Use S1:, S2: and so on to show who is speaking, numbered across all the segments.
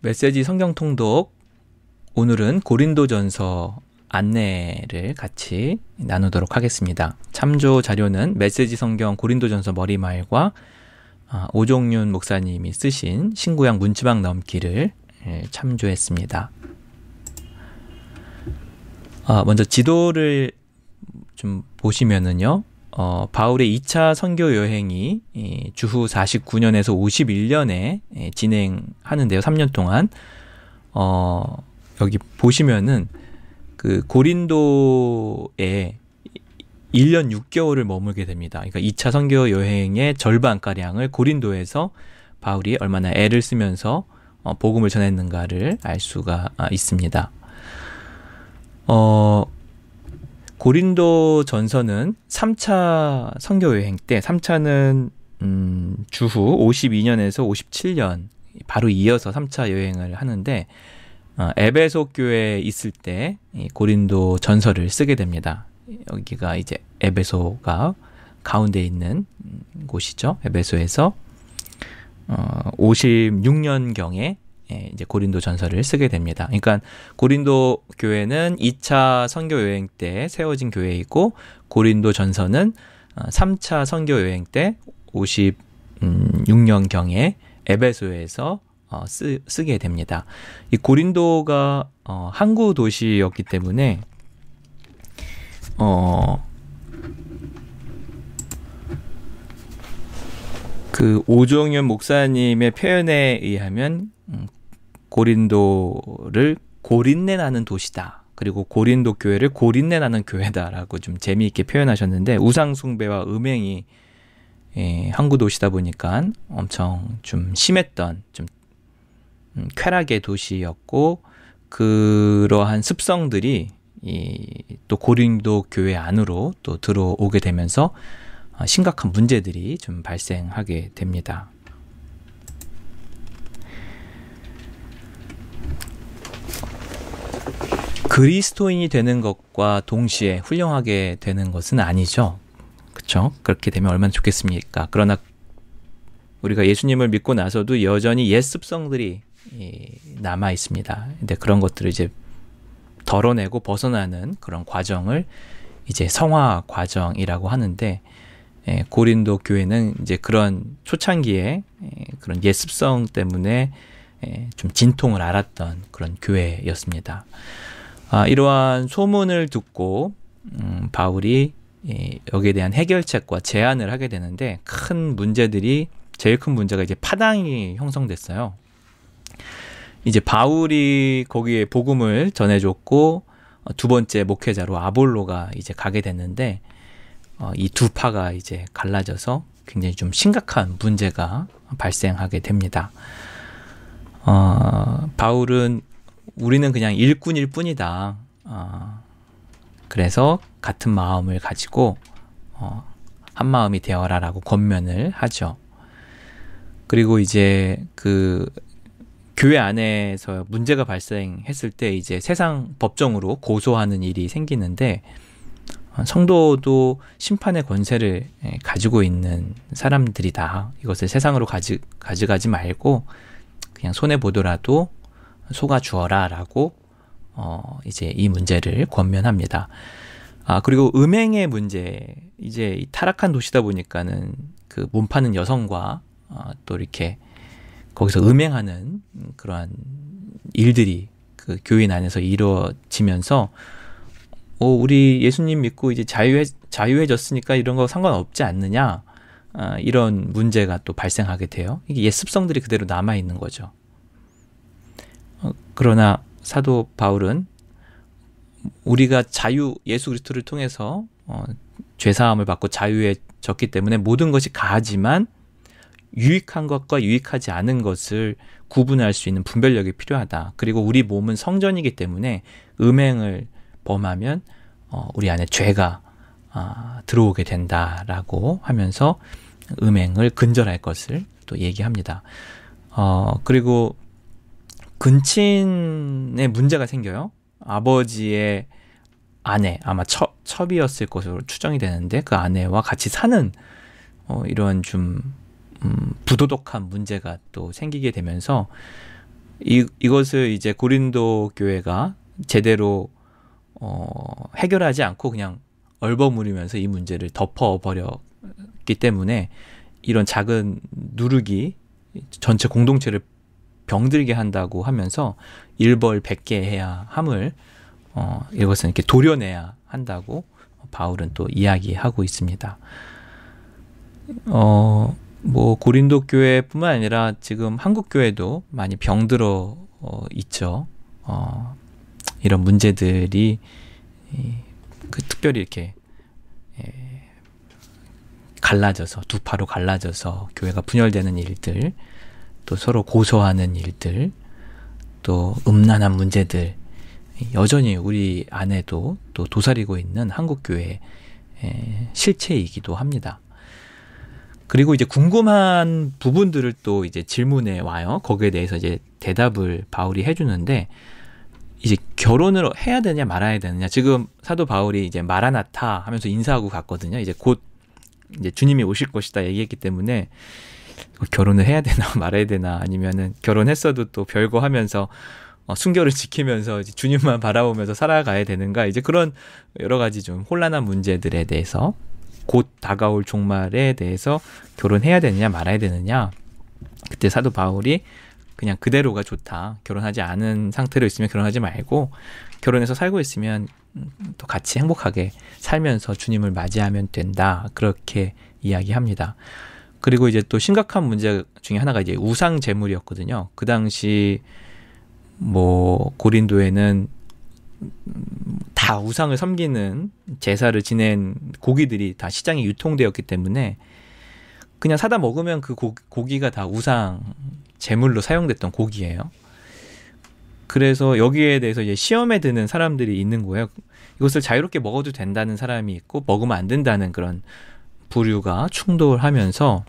S1: 메시지 성경 통독, 오늘은 고린도전서 안내를 같이 나누도록 하겠습니다. 참조 자료는 메시지 성경 고린도전서 머리말과 오종윤 목사님이 쓰신 신구약 문지방 넘기를 참조했습니다. 먼저 지도를 좀 보시면은요, 바울의 2차 선교 여행이 주후 49년에서 51년에 진행하는데요. 3년 동안 여기 보시면은 그 고린도에 1년 6개월을 머물게 됩니다. 그러니까 2차 선교 여행의 절반가량을 고린도에서 바울이 얼마나 애를 쓰면서 복음을 전했는가를 알 수가 있습니다. 고린도 전서는 3차 선교 여행 때, 3차는 주후 52년에서 57년 바로 이어서 3차 여행을 하는데, 에베소 교회에 있을 때 고린도 전서를 쓰게 됩니다. 여기가 이제 에베소가 가운데 있는 곳이죠. 에베소에서 56년경에 이제 고린도 전서를 쓰게 됩니다. 그러니까 고린도 교회는 2차 선교 여행 때 세워진 교회이고, 고린도 전서는 3차 선교 여행 때 56년경에 에베소에서 쓰게 됩니다. 이 고린도가 항구 도시였기 때문에 그 오종윤 목사님의 표현에 의하면 고린도를 고린내 나는 도시다. 그리고 고린도 교회를 고린내 나는 교회다라고 좀 재미있게 표현하셨는데, 우상 숭배와 음행이 항구 도시다 보니까 엄청 좀 심했던 좀 쾌락의 도시였고, 그러한 습성들이 또 고린도 교회 안으로 또 들어오게 되면서 심각한 문제들이 좀 발생하게 됩니다. 그리스도인이 되는 것과 동시에 훌륭하게 되는 것은 아니죠. 그렇죠? 그렇게 되면 얼마나 좋겠습니까? 그러나 우리가 예수님을 믿고 나서도 여전히 옛 습성들이 남아 있습니다. 근데 그런 것들을 이제 덜어내고 벗어나는 그런 과정을 이제 성화 과정이라고 하는데, 고린도 교회는 이제 그런 초창기에 그런 옛 습성 때문에 좀 진통을 앓았던 그런 교회였습니다. 이러한 소문을 듣고 바울이 여기에 대한 해결책과 제안을 하게 되는데, 제일 큰 문제가 이제 파당이 형성됐어요. 이제 바울이 거기에 복음을 전해줬고, 두 번째 목회자로 아볼로가 이제 가게 됐는데, 이 두 파가 이제 갈라져서 굉장히 좀 심각한 문제가 발생하게 됩니다. 바울은 우리는 그냥 일꾼일 뿐이다. 그래서 같은 마음을 가지고 한 마음이 되어라라고 권면을 하죠. 그리고 이제 그 교회 안에서 문제가 발생했을 때 이제 세상 법정으로 고소하는 일이 생기는데, 성도도 심판의 권세를 가지고 있는 사람들이다. 이것을 세상으로 가져가지 말고 그냥 손해보더라도 속아 주어라라고 이제 이 문제를 권면합니다. 그리고 음행의 문제, 이제 타락한 도시다 보니까는 그 몸 파는 여성과 또 이렇게 거기서 음행하는 그러한 일들이 그 교인 안에서 이루어지면서, 우리 예수님 믿고 이제 자유해졌으니까 이런 거 상관없지 않느냐, 이런 문제가 또 발생하게 돼요. 이게 옛 습성들이 그대로 남아 있는 거죠. 그러나 사도 바울은 우리가 예수 그리스도를 통해서 죄사함을 받고 자유해졌기 때문에 모든 것이 가하지만 유익한 것과 유익하지 않은 것을 구분할 수 있는 분별력이 필요하다. 그리고 우리 몸은 성전이기 때문에 음행을 범하면 우리 안에 죄가 들어오게 된다라고 하면서 음행을 근절할 것을 또 얘기합니다. 그리고 근친에 문제가 생겨요. 아버지의 아내, 아마 첩이었을 것으로 추정이 되는데, 그 아내와 같이 사는 이런 좀 부도덕한 문제가 또 생기게 되면서 이것을 이제 고린도 교회가 제대로 해결하지 않고 그냥 얼버무리면서 이 문제를 덮어버렸기 때문에 이런 작은 누룩이 전체 공동체를 병들게 한다고 하면서 일벌백계 해야 함을 이것은 이렇게 도려내야 한다고 바울은 또 이야기하고 있습니다. 뭐 고린도 교회뿐만 아니라 지금 한국 교회도 많이 병들어 있죠. 이런 문제들이 특별히 이렇게 갈라져서 두 파로 갈라져서 교회가 분열되는 일들, 또 서로 고소하는 일들, 또 음란한 문제들 여전히 우리 안에도 또 도사리고 있는 한국 교회의 실체이기도 합니다. 그리고 이제 궁금한 부분들을 또 이제 질문해 와요. 거기에 대해서 이제 대답을 바울이 해주는데, 이제 결혼을 해야 되냐 말아야 되느냐. 지금 사도 바울이 이제 마라나타 하면서 인사하고 갔거든요. 이제 곧 이제 주님이 오실 것이다 얘기했기 때문에 결혼을 해야 되나 말아야 되나, 아니면은 결혼했어도 또 별거 하면서 순결을 지키면서 이제 주님만 바라보면서 살아가야 되는가, 이제 그런 여러 가지 좀 혼란한 문제들에 대해서, 곧 다가올 종말에 대해서 결혼해야 되느냐 말아야 되느냐, 그때 사도 바울이 그냥 그대로가 좋다. 결혼하지 않은 상태로 있으면 결혼하지 말고 결혼해서 살고 있으면 또 같이 행복하게 살면서 주님을 맞이하면 된다. 그렇게 이야기합니다. 그리고 이제 또 심각한 문제 중에 하나가 이제 우상 제물이었거든요. 그 당시 뭐 고린도에는 다 우상을 섬기는 제사를 지낸 고기들이 다 시장에 유통되었기 때문에 그냥 사다 먹으면 그 고기가 다 우상 제물로 사용됐던 고기예요. 그래서 여기에 대해서 이제 시험에 드는 사람들이 있는 거예요. 이것을 자유롭게 먹어도 된다는 사람이 있고 먹으면 안 된다는 그런 부류가 충돌하면서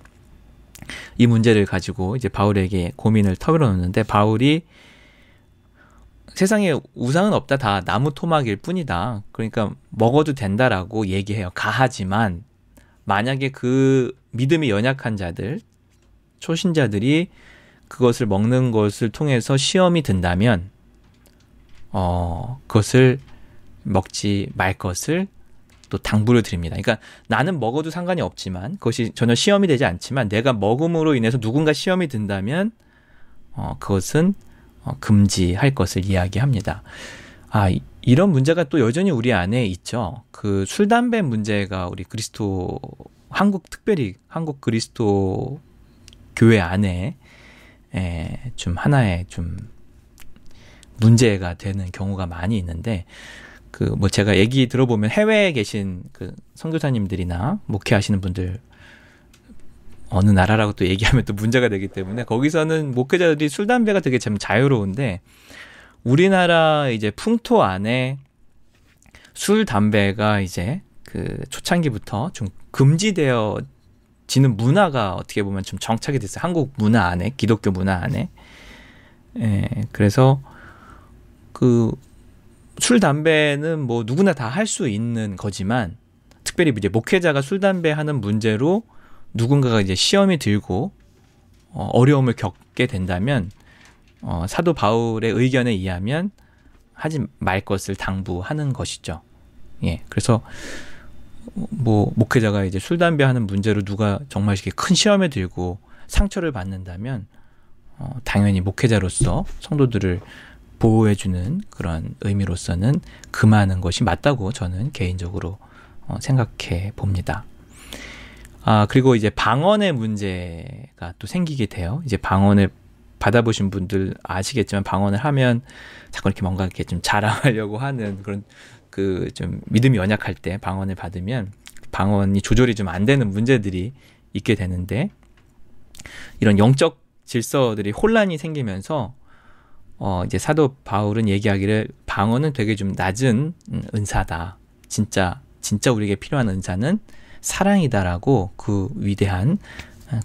S1: 이 문제를 가지고 이제 바울에게 고민을 털어놓는데, 바울이 세상에 우상은 없다, 다 나무 토막일 뿐이다, 그러니까 먹어도 된다라고 얘기해요. 가하지만 만약에 그 믿음이 연약한 자들, 초신자들이 그것을 먹는 것을 통해서 시험이 든다면 그것을 먹지 말 것을 또 당부를 드립니다. 그러니까 나는 먹어도 상관이 없지만, 그것이 전혀 시험이 되지 않지만 내가 먹음으로 인해서 누군가 시험이 든다면 그것은 금지할 것을 이야기합니다. 이런 문제가 또 여전히 우리 안에 있죠. 그 술, 담배 문제가 우리 그리스도, 특별히 한국 그리스도 교회 안에 좀 하나의 좀 문제가 되는 경우가 많이 있는데, 그 뭐 제가 얘기 들어보면 해외에 계신 그 선교사님들이나 목회하시는 분들, 어느 나라라고 또 얘기하면 또 문제가 되기 때문에 거기서는 목회자들이 술, 담배가 되게 참 자유로운데, 우리나라 이제 풍토 안에 술, 담배가 이제 그 초창기부터 좀 금지되어지는 문화가 어떻게 보면 좀 정착이 됐어요. 한국 문화 안에, 기독교 문화 안에. 그래서 그 술, 담배는 뭐 누구나 다 할 수 있는 거지만, 특별히 이제 목회자가 술, 담배 하는 문제로 누군가가 이제 시험이 들고 어려움을 겪게 된다면 사도 바울의 의견에 의하면 하지 말 것을 당부하는 것이죠. 예, 그래서 뭐 목회자가 이제 술, 담배 하는 문제로 누가 정말 이렇게 큰 시험에 들고 상처를 받는다면 당연히 목회자로서 성도들을 보호해주는 그런 의미로서는 금하는 것이 맞다고 저는 개인적으로 생각해 봅니다. 그리고 이제 방언의 문제가 또 생기게 돼요. 이제 방언을 받아보신 분들 아시겠지만, 방언을 하면 자꾸 이렇게 뭔가 이렇게 좀 자랑하려고 하는 그런, 그 좀 믿음이 연약할 때 방언을 받으면 방언이 조절이 좀 안 되는 문제들이 있게 되는데, 이런 영적 질서들이 혼란이 생기면서 이제 사도 바울은 얘기하기를 방언은 되게 좀 낮은 은사다. 진짜 우리에게 필요한 은사는 사랑이다라고, 그 위대한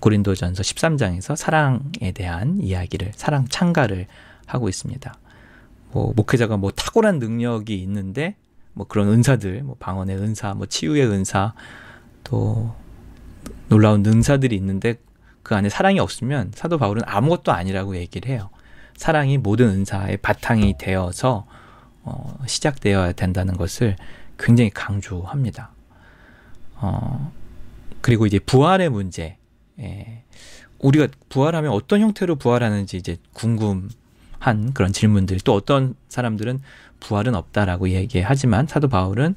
S1: 고린도전서 13장에서 사랑에 대한 이야기를, 사랑 찬가를 하고 있습니다. 뭐 목회자가 뭐 탁월한 능력이 있는데 뭐 그런 은사들, 뭐 방언의 은사, 뭐 치유의 은사, 또 놀라운 은사들이 있는데 그 안에 사랑이 없으면 사도 바울은 아무것도 아니라고 얘기를 해요. 사랑이 모든 은사의 바탕이 되어서 시작되어야 된다는 것을 굉장히 강조합니다. 그리고 이제 부활의 문제, 우리가 부활하면 어떤 형태로 부활하는지 이제 궁금한 그런 질문들, 또 어떤 사람들은 부활은 없다라고 얘기하지만 사도 바울은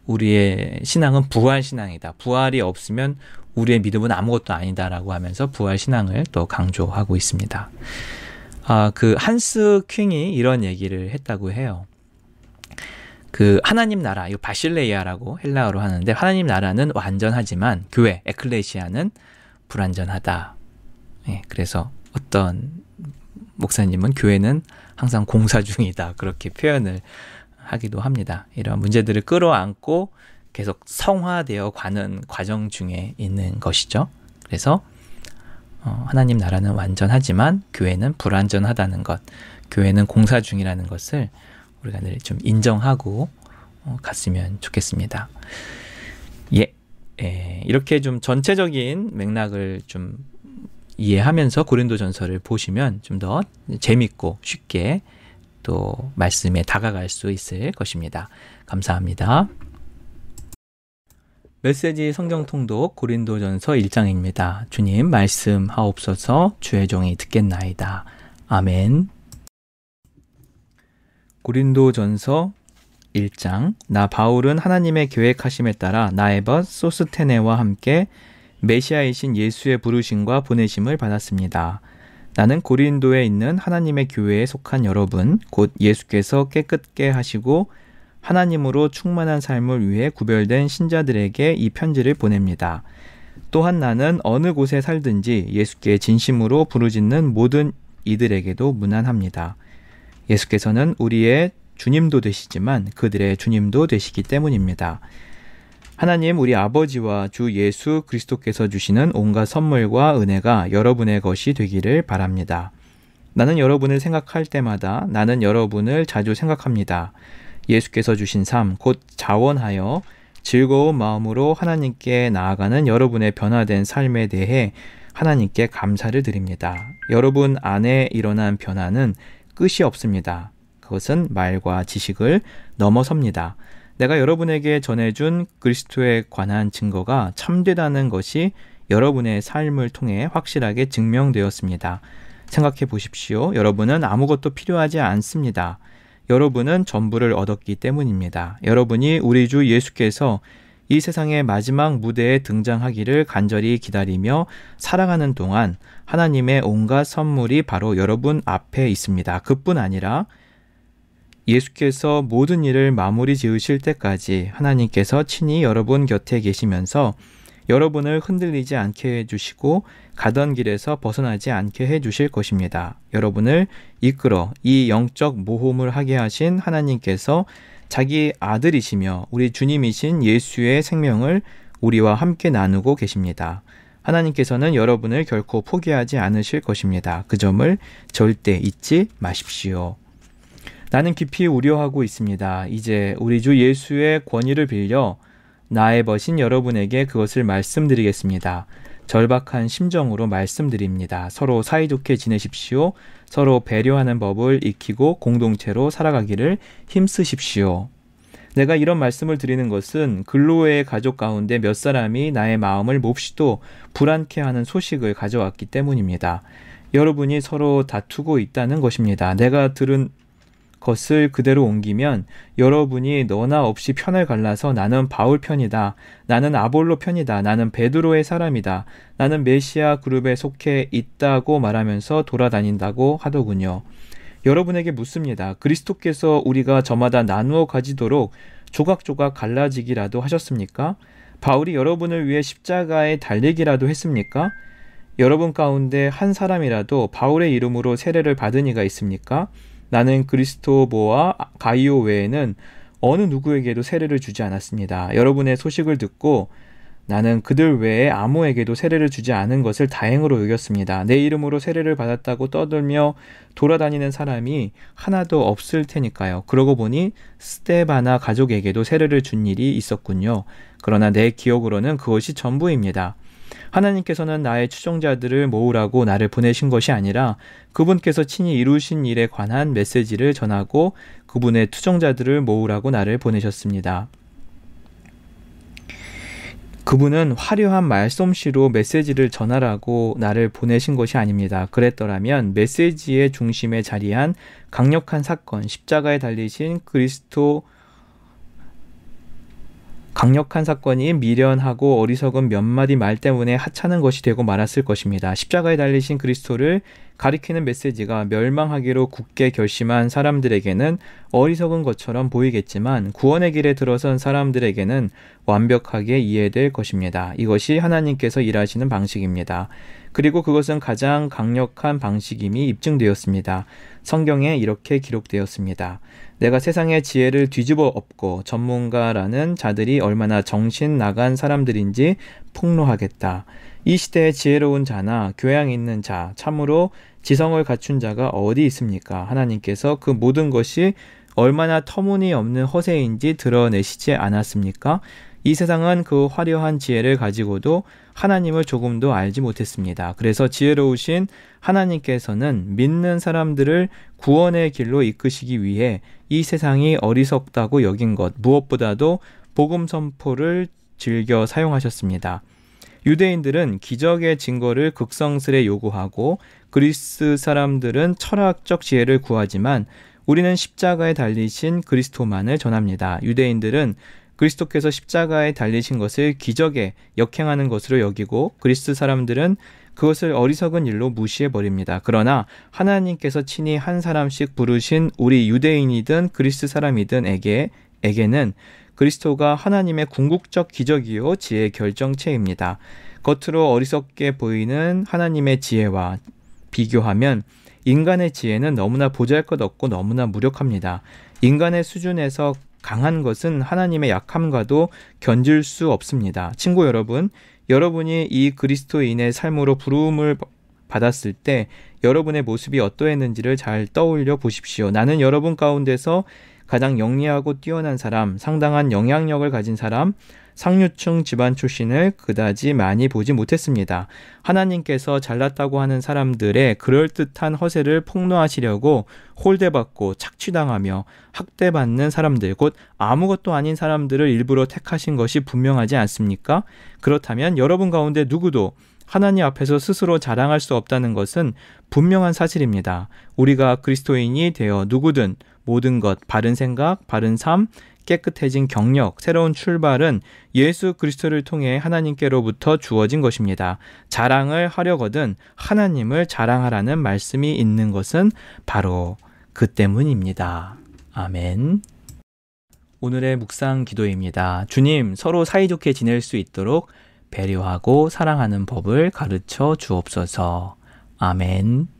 S1: 우리의 신앙은 부활 신앙이다. 부활이 없으면 우리의 믿음은 아무것도 아니다라고 하면서 부활 신앙을 또 강조하고 있습니다. 그 한스 킹이 이런 얘기를 했다고 해요. 그 하나님 나라, 이거 바실레이아라고 헬라어로 하는데, 하나님 나라는 완전하지만 교회, 에클레시아는 불완전하다. 그래서 어떤 목사님은 교회는 항상 공사 중이다, 그렇게 표현을 하기도 합니다. 이런 문제들을 끌어안고 계속 성화되어 가는 과정 중에 있는 것이죠. 그래서 하나님 나라는 완전하지만 교회는 불완전하다는 것, 교회는 공사 중이라는 것을 우리가 늘 좀 인정하고 갔으면 좋겠습니다. 이렇게 좀 전체적인 맥락을 좀 이해하면서 고린도전서를 보시면 좀 더 재밌고 쉽게 또 말씀에 다가갈 수 있을 것입니다. 감사합니다. 메시지 성경 통독 고린도전서 1장입니다. 주님 말씀하옵소서. 주의 종이 듣겠나이다. 아멘. 고린도전서 1장. 나 바울은 하나님의 계획하심에 따라 나에벗 소스테네와 함께 메시아이신 예수의 부르심과 보내심을 받았습니다. 나는 고린도에 있는 하나님의 교회에 속한 여러분, 곧 예수께서 깨끗게 하시고 하나님으로 충만한 삶을 위해 구별된 신자들에게 이 편지를 보냅니다. 또한 나는 어느 곳에 살든지 예수께 진심으로 부르짖는 모든 이들에게도 문안합니다. 예수께서는 우리의 주님도 되시지만 그들의 주님도 되시기 때문입니다. 하나님 우리 아버지와 주 예수 그리스도께서 주시는 온갖 선물과 은혜가 여러분의 것이 되기를 바랍니다. 나는 여러분을 생각할 때마다 나는 여러분을 자주 생각합니다. 예수께서 주신 삶, 곧 자원하여 즐거운 마음으로 하나님께 나아가는 여러분의 변화된 삶에 대해 하나님께 감사를 드립니다. 여러분 안에 일어난 변화는 끝이 없습니다. 그것은 말과 지식을 넘어섭니다. 내가 여러분에게 전해준 그리스도에 관한 증거가 참되다는 것이 여러분의 삶을 통해 확실하게 증명되었습니다. 생각해 보십시오. 여러분은 아무것도 필요하지 않습니다. 여러분은 전부를 얻었기 때문입니다. 여러분이 우리 주 예수께서 이 세상의 마지막 무대에 등장하기를 간절히 기다리며 살아가는 동안 하나님의 온갖 선물이 바로 여러분 앞에 있습니다. 그뿐 아니라 예수께서 모든 일을 마무리 지으실 때까지 하나님께서 친히 여러분 곁에 계시면서 여러분을 흔들리지 않게 해주시고 가던 길에서 벗어나지 않게 해주실 것입니다. 여러분을 이끌어 이 영적 모험을 하게 하신 하나님께서 자기 아들이시며 우리 주님이신 예수의 생명을 우리와 함께 나누고 계십니다. 하나님께서는 여러분을 결코 포기하지 않으실 것입니다. 그 점을 절대 잊지 마십시오. 나는 깊이 우려하고 있습니다. 이제 우리 주 예수의 권위를 빌려 나에벗인 여러분에게 그것을 말씀드리겠습니다. 절박한 심정으로 말씀드립니다. 서로 사이좋게 지내십시오. 서로 배려하는 법을 익히고 공동체로 살아가기를 힘쓰십시오. 내가 이런 말씀을 드리는 것은 글로의 가족 가운데 몇 사람이 나의 마음을 몹시도 불안케 하는 소식을 가져왔기 때문입니다. 여러분이 서로 다투고 있다는 것입니다. 내가 들은 것을 그대로 옮기면 여러분이 너나 없이 편을 갈라서 나는 바울 편이다. 나는 아볼로 편이다. 나는 베드로의 사람이다. 나는 메시아 그룹에 속해 있다고 말하면서 돌아다닌다고 하더군요. 여러분에게 묻습니다. 그리스도께서 우리가 저마다 나누어 가지도록 조각조각 갈라지기라도 하셨습니까? 바울이 여러분을 위해 십자가에 달리기라도 했습니까? 여러분 가운데 한 사람이라도 바울의 이름으로 세례를 받은 이가 있습니까? 나는 그리스토보와 가이오 외에는 어느 누구에게도 세례를 주지 않았습니다. 여러분의 소식을 듣고 나는 그들 외에 아무에게도 세례를 주지 않은 것을 다행으로 여겼습니다. 내 이름으로 세례를 받았다고 떠들며 돌아다니는 사람이 하나도 없을 테니까요. 그러고 보니 스데바나 가족에게도 세례를 준 일이 있었군요. 그러나 내 기억으로는 그것이 전부입니다. 하나님께서는 나의 추종자들을 모으라고 나를 보내신 것이 아니라 그분께서 친히 이루신 일에 관한 메시지를 전하고 그분의 추종자들을 모으라고 나를 보내셨습니다. 그분은 화려한 말솜씨로 메시지를 전하라고 나를 보내신 것이 아닙니다. 그랬더라면 메시지의 중심에 자리한 강력한 사건, 십자가에 달리신 강력한 사건이 미련하고 어리석은 몇 마디 말 때문에 하찮은 것이 되고 말았을 것입니다. 십자가에 달리신 그리스도를 가리키는 메시지가 멸망하기로 굳게 결심한 사람들에게는 어리석은 것처럼 보이겠지만 구원의 길에 들어선 사람들에게는 완벽하게 이해될 것입니다. 이것이 하나님께서 일하시는 방식입니다. 그리고 그것은 가장 강력한 방식임이 입증되었습니다. 성경에 이렇게 기록되었습니다. 내가 세상의 지혜를 뒤집어 엎고 전문가라는 자들이 얼마나 정신 나간 사람들인지 폭로하겠다. 이 시대에 지혜로운 자나 교양 있는 자, 참으로 지성을 갖춘 자가 어디 있습니까? 하나님께서 그 모든 것이 얼마나 터무니없는 허세인지 드러내시지 않았습니까? 이 세상은 그 화려한 지혜를 가지고도 하나님을 조금도 알지 못했습니다. 그래서 지혜로우신 하나님께서는 믿는 사람들을 구원의 길로 이끄시기 위해 이 세상이 어리석다고 여긴 것, 무엇보다도 복음 선포를 즐겨 사용하셨습니다. 유대인들은 기적의 증거를 극성스레 요구하고 그리스 사람들은 철학적 지혜를 구하지만 우리는 십자가에 달리신 그리스도만을 전합니다. 유대인들은 그리스도께서 십자가에 달리신 것을 기적에 역행하는 것으로 여기고 그리스 사람들은 그것을 어리석은 일로 무시해버립니다. 그러나 하나님께서 친히 한 사람씩 부르신 우리 유대인이든 그리스 사람이든 에게는 그리스도가 하나님의 궁극적 기적이요 지혜의 결정체입니다. 겉으로 어리석게 보이는 하나님의 지혜와 비교하면 인간의 지혜는 너무나 보잘것없고 너무나 무력합니다. 인간의 수준에서 강한 것은 하나님의 약함과도 견줄 수 없습니다. 친구 여러분, 여러분이 이 그리스도인의 삶으로 부름을 받았을 때 여러분의 모습이 어떠했는지를 잘 떠올려 보십시오. 나는 여러분 가운데서 가장 영리하고 뛰어난 사람, 상당한 영향력을 가진 사람, 상류층 집안 출신을 그다지 많이 보지 못했습니다. 하나님께서 잘났다고 하는 사람들의 그럴듯한 허세를 폭로하시려고 홀대받고 착취당하며 학대받는 사람들, 곧 아무것도 아닌 사람들을 일부러 택하신 것이 분명하지 않습니까? 그렇다면 여러분 가운데 누구도 하나님 앞에서 스스로 자랑할 수 없다는 것은 분명한 사실입니다. 우리가 그리스도인이 되어 누구든 모든 것, 바른 생각, 바른 삶, 깨끗해진 경력, 새로운 출발은 예수 그리스도를 통해 하나님께로부터 주어진 것입니다. 자랑을 하려거든 하나님을 자랑하라는 말씀이 있는 것은 바로 그 때문입니다. 아멘. 오늘의 묵상 기도입니다. 주님, 서로 사이좋게 지낼 수 있도록 배려하고 사랑하는 법을 가르쳐 주옵소서. 아멘.